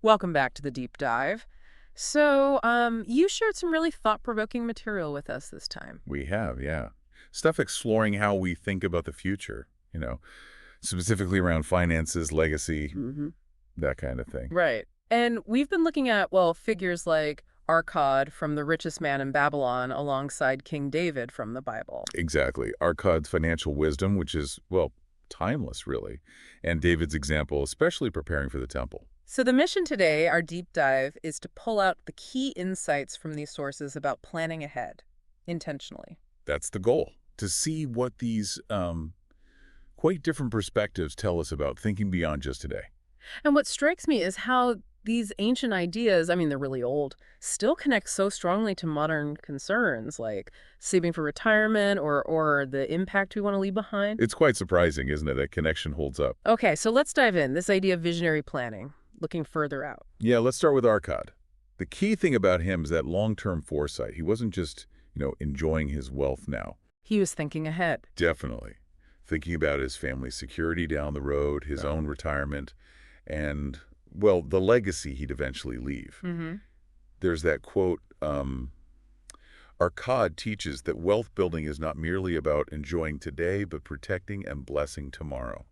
Welcome back to the deep dive. You shared some really thought-provoking material with us this time. We have, yeah. Stuff exploring how we think about the future, specifically around finances, legacy, hmm that kind of thing. Right. And we've been looking at, well, figures like Arkad from The Richest Man in Babylon alongside King David from the Bible. Exactly. Arkad's financial wisdom, which is, well, timeless, really. And David's example, especially preparing for the temple. So the mission today, our deep dive, is to pull out the key insights from these sources about planning ahead, intentionally. That's the goal, to see what these quite different perspectives tell us about thinking beyond just today. And what strikes me is how these ancient ideas, I mean, they're really old, still connect so strongly to modern concerns like saving for retirement or the impact we want to leave behind. It's quite surprising, isn't it, that connection holds up? Okay, so let's dive in. This idea of visionary planning, looking further out. Yeah, let's start with Arkad. The key thing about him is that long-term foresight. He wasn't just, enjoying his wealth now. He was thinking ahead. Definitely. Thinking about his family's security down the road, his Yeah. own retirement, and, well, the legacy he'd eventually leave. Mm-hmm. There's that quote, Arkad teaches that wealth building is not merely about enjoying today, but protecting and blessing tomorrow.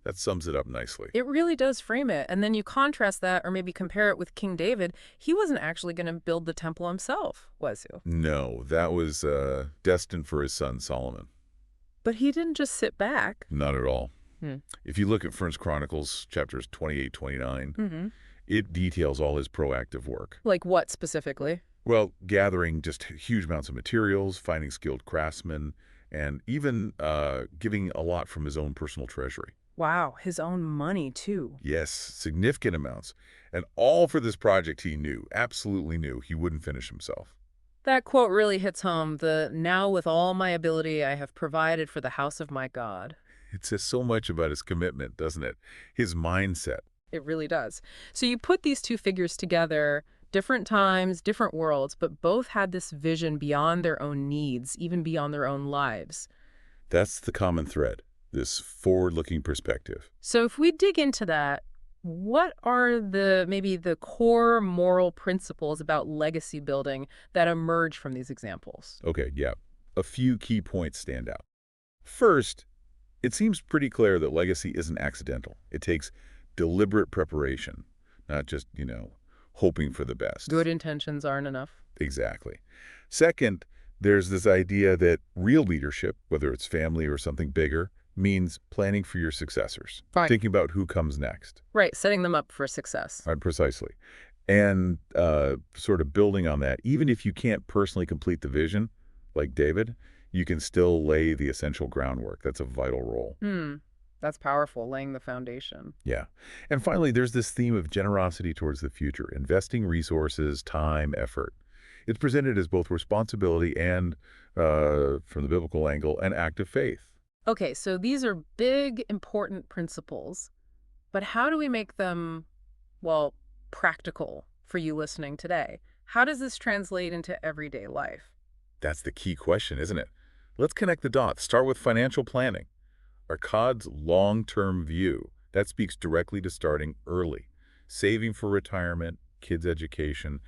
That sums it up nicely. It really does frame it. And then you contrast that or maybe compare it with King David. He wasn't actually going to build the temple himself, was he? No, that was destined for his son Solomon. But he didn't just sit back. Not at all. Hmm. If you look at 1 Chronicles chapters 28, 29, Mm-hmm. it details all his proactive work. Like what specifically? Well, gathering just huge amounts of materials, finding skilled craftsmen, and even giving a lot from his own personal treasury. Wow, his own money, too. Yes, significant amounts. And all for this project he knew, absolutely knew, he wouldn't finish himself. That quote really hits home, the "now with all my ability I have provided for the house of my God." It says so much about his commitment, doesn't it? His mindset. It really does. So you put these two figures together, different times, different worlds, but both had this vision beyond their own needs, even beyond their own lives. That's the common thread, this forward-looking perspective. So if we dig into that, what are maybe the core moral principles about legacy building that emerge from these examples? Okay, yeah. A few key points stand out. First, it seems pretty clear that legacy isn't accidental. It takes deliberate preparation, not just, hoping for the best. Good intentions aren't enough. Exactly. Second, there's this idea that real leadership, whether it's family or something bigger, means planning for your successors. Right. Thinking about who comes next. Right, setting them up for success. Right, precisely. And sort of building on that, even if you can't personally complete the vision, like David, you can still lay the essential groundwork. That's a vital role. That's powerful, laying the foundation. Yeah. And finally, there's this theme of generosity towards the future, investing resources, time, effort. It's presented as both responsibility and, from the biblical angle, an act of faith. Okay, so these are big, important principles, but how do we make them, well, practical for you listening today? How does this translate into everyday life? That's the key question, isn't it? Let's connect the dots. Start with financial planning. Arkad's long-term view, that speaks directly to starting early, saving for retirement, kids' education,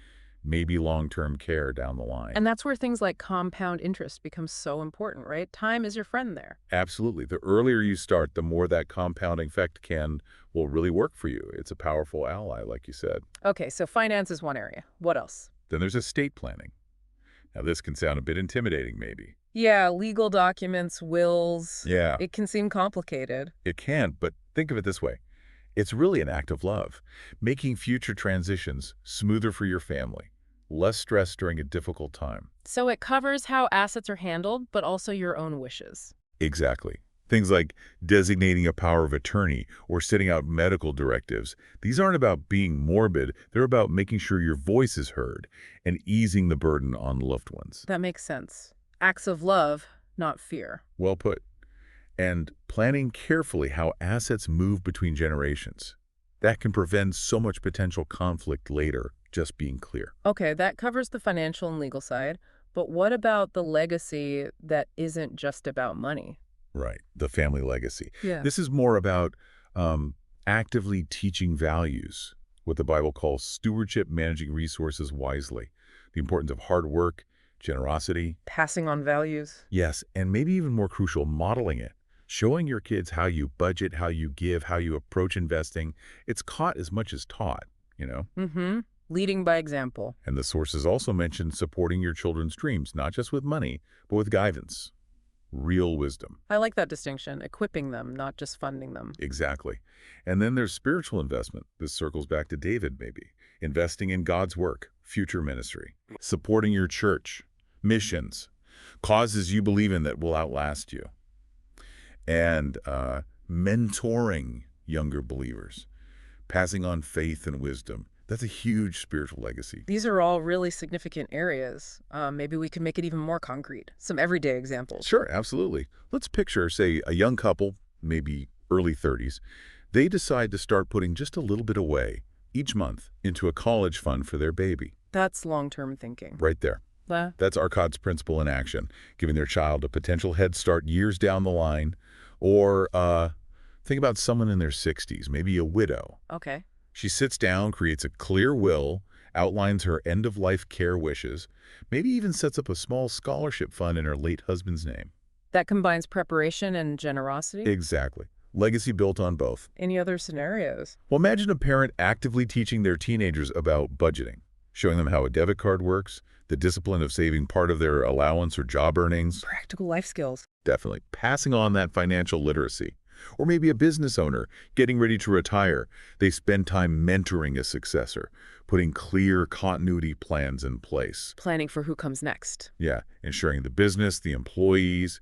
maybe long-term care down the line. And that's where things like compound interest become so important, right? Time is your friend there. Absolutely. The earlier you start, the more that compounding effect will really work for you. It's a powerful ally, like you said. Okay, so finance is one area. What else? Then there's estate planning. Now, this can sound a bit intimidating, maybe. Yeah, legal documents, wills. Yeah, It can seem complicated. it can, but think of it this way. It's really an act of love, making future transitions smoother for your family, less stress during a difficult time. So it covers how assets are handled, but also your own wishes. Exactly. Things like designating a power of attorney or setting out medical directives. These aren't about being morbid. They're about making sure your voice is heard and easing the burden on loved ones. That makes sense. Acts of love, not fear. Well put. And planning carefully how assets move between generations. That can prevent so much potential conflict later, just being clear. Okay, that covers the financial and legal side, but what about the legacy that isn't just about money? Right, the family legacy. Yeah. This is more about actively teaching values, what the Bible calls stewardship, managing resources wisely, the importance of hard work, generosity. Passing on values. Yes, and maybe even more crucial, modeling it. Showing your kids how you budget, how you give, how you approach investing. It's caught as much as taught, you know? Mm-hmm. Leading by example. And the sources also mention supporting your children's dreams, not just with money, but with guidance. Real wisdom. I like that distinction, equipping them, not just funding them. Exactly. And then there's spiritual investment. This circles back to David, maybe. Investing in God's work, future ministry. Supporting your church, missions, causes you believe in that will outlast you. And mentoring younger believers, passing on faith and wisdom. That's a huge spiritual legacy. These are all really significant areas. Maybe we can make it even more concrete. Some everyday examples. Sure, absolutely. Let's picture, say, a young couple, maybe early 30s. They decide to start putting just a little bit away each month into a college fund for their baby. That's long-term thinking. Right there. That's Arkad's principle in action, giving their child a potential head start years down the line. Or think about someone in their 60s, maybe a widow. Okay. She sits down, creates a clear will, outlines her end-of-life care wishes, maybe even sets up a small scholarship fund in her late husband's name. That combines preparation and generosity? Exactly. Legacy built on both. Any other scenarios? Well, imagine a parent actively teaching their teenagers about budgeting, showing them how a debit card works, the discipline of saving part of their allowance or job earnings. Practical life skills. Definitely. Passing on that financial literacy. Or maybe a business owner getting ready to retire. They spend time mentoring a successor, putting clear continuity plans in place. Planning for who comes next. Yeah, ensuring the business, the employees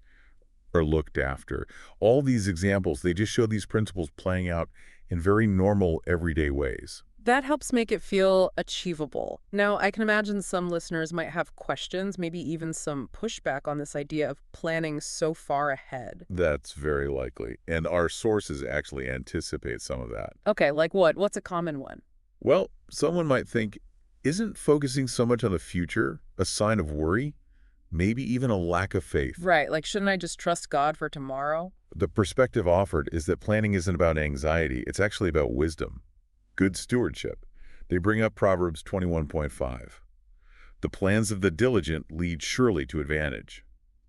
are looked after. All these examples, they just show these principles playing out in very normal, everyday ways. That helps make it feel achievable. Now, I can imagine some listeners might have questions, maybe even some pushback on this idea of planning so far ahead. That's very likely. And our sources actually anticipate some of that. Okay, like what? What's a common one? Well, someone might think, isn't focusing so much on the future a sign of worry? Maybe even a lack of faith. Right, like shouldn't I just trust God for tomorrow? The perspective offered is that planning isn't about anxiety. It's actually about wisdom. Good stewardship. They bring up Proverbs 21.5. The plans of the diligent lead surely to advantage.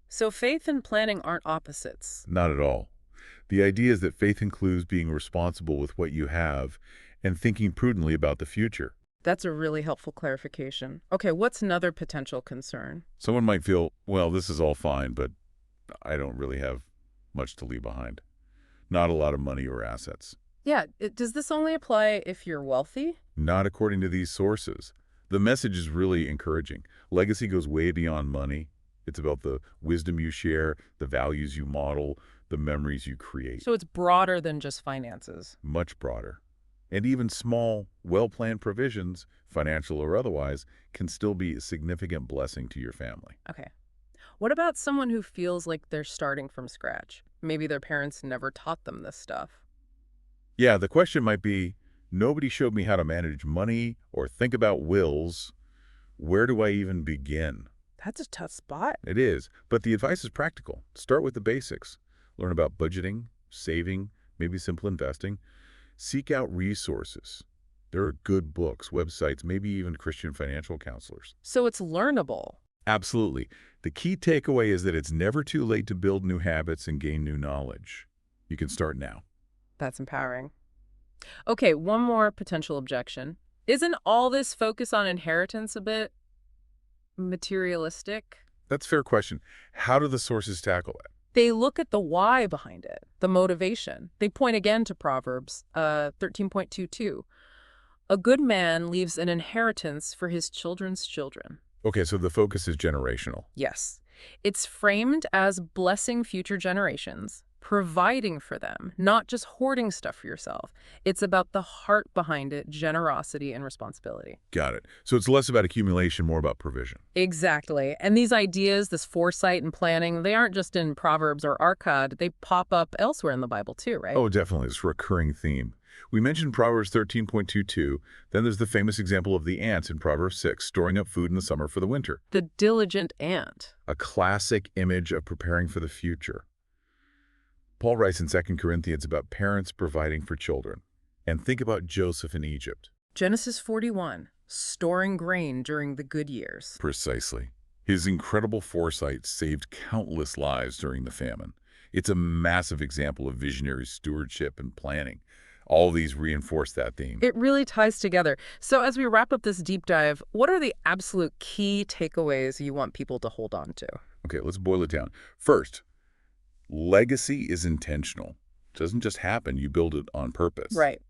So faith and planning aren't opposites. Not at all. The idea is that faith includes being responsible with what you have and thinking prudently about the future. That's a really helpful clarification. Okay, what's another potential concern? Someone might feel, well, this is all fine, but I don't really have much to leave behind. Not a lot of money or assets. Yeah, does this only apply if you're wealthy? Not according to these sources. The message is really encouraging. Legacy goes way beyond money. It's about the wisdom you share, the values you model, the memories you create. So it's broader than just finances. Much broader. And even small, well-planned provisions, financial or otherwise, can still be a significant blessing to your family. Okay. What about someone who feels like they're starting from scratch? Maybe their parents never taught them this stuff. Yeah, the question might be, nobody showed me how to manage money or think about wills. Where do I even begin? That's a tough spot. It is, but the advice is practical. Start with the basics. Learn about budgeting, saving, maybe simple investing. Seek out resources. There are good books, websites, maybe even Christian financial counselors. So it's learnable. Absolutely. The key takeaway is that it's never too late to build new habits and gain new knowledge. You can start now. That's empowering. Okay, one more potential objection. Isn't all this focus on inheritance a bit materialistic? That's a fair question. How do the sources tackle that? They look at the why behind it, the motivation. They point again to Proverbs 13.22. A good man leaves an inheritance for his children's children. Okay, so the focus is generational. Yes. It's framed as blessing future generations, providing for them, not just hoarding stuff for yourself. It's about the heart behind it, generosity and responsibility. Got it. So it's less about accumulation, more about provision. Exactly. And these ideas, this foresight and planning, they aren't just in Proverbs or Arkad. They pop up elsewhere in the Bible too, right? Oh, definitely. It's a recurring theme. We mentioned Proverbs 13.22. Then there's the famous example of the ants in Proverbs 6, storing up food in the summer for the winter. The diligent ant. A classic image of preparing for the future. Paul writes in 2 Corinthians about parents providing for children. And think about Joseph in Egypt. Genesis 41, storing grain during the good years. Precisely. His incredible foresight saved countless lives during the famine. It's a massive example of visionary stewardship and planning. All these reinforce that theme. It really ties together. So as we wrap up this deep dive, what are the absolute key takeaways you want people to hold on to? Okay, let's boil it down. First, legacy is intentional. It doesn't just happen, you build it on purpose. Right.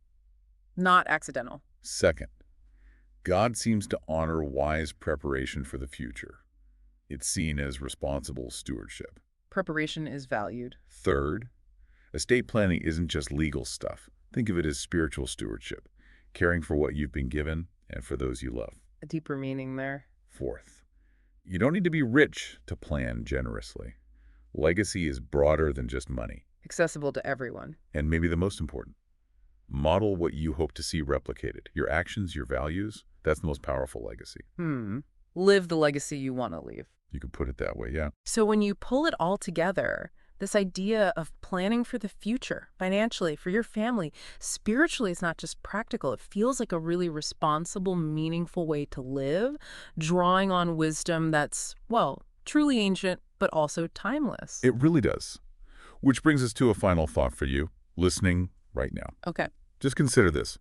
Not accidental. Second, God seems to honor wise preparation for the future. It's seen as responsible stewardship. Preparation is valued. Third, estate planning isn't just legal stuff. Think of it as spiritual stewardship, caring for what you've been given and for those you love. A deeper meaning there. Fourth, you don't need to be rich to plan generously. Legacy is broader than just money. Accessible to everyone. And maybe the most important, model what you hope to see replicated. Your actions, your values, that's the most powerful legacy. Live the legacy you want to leave. You could put it that way, yeah. So when you pull it all together, this idea of planning for the future, financially, for your family, spiritually, it's not just practical. It feels like a really responsible, meaningful way to live, drawing on wisdom that's, well, truly ancient, but also timeless. It really does. Which brings us to a final thought for you, listening right now. Okay. Just consider this.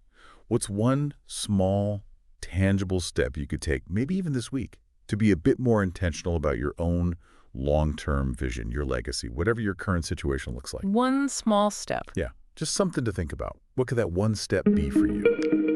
What's one small, tangible step you could take, maybe even this week, to be a bit more intentional about your own long-term vision, your legacy, whatever your current situation looks like? One small step. Yeah, just something to think about. What could that one step be for you?